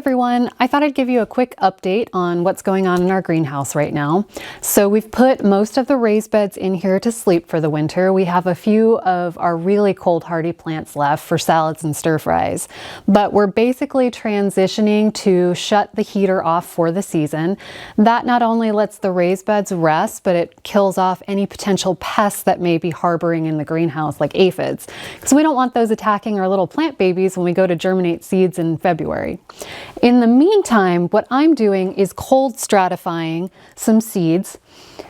everyone, I thought I'd give you a quick update on what's going on in our greenhouse right now. So we've put most of the raised beds in here to sleep for the winter. We have a few of our really cold hardy plants left for salads and stir fries, but we're basically transitioning to shut the heater off for the season. That not only lets the raised beds rest, but it kills off any potential pests that may be harboring in the greenhouse, like aphids, because we don't want those attacking our little plant babies when we go to germinate seeds in February. In the meantime, what I'm doing is cold stratifying some seeds.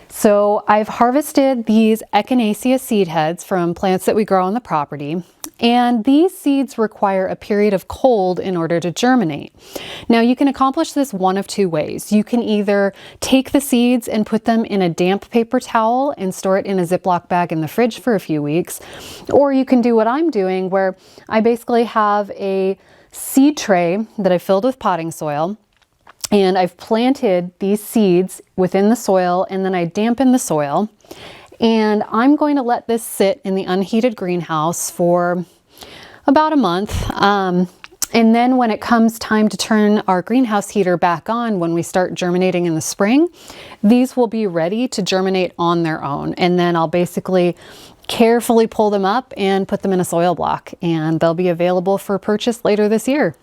So I've harvested these Echinacea seed heads from plants that we grow on the property, and these seeds require a period of cold in order to germinate. Now you can accomplish this one of two ways. You can either take the seeds and put them in a damp paper towel and store it in a Ziploc bag in the fridge for a few weeks, or you can do what I'm doing, where I basically have a seed tray that I filled with potting soil, and I've planted these seeds within the soil, and then I dampen the soil, and I'm going to let this sit in the unheated greenhouse for about a month. And then when it comes time to turn our greenhouse heater back on, when we start germinating in the spring, these will be ready to germinate on their own. And then I'll basically carefully pull them up and put them in a soil block, and they'll be available for purchase later this year.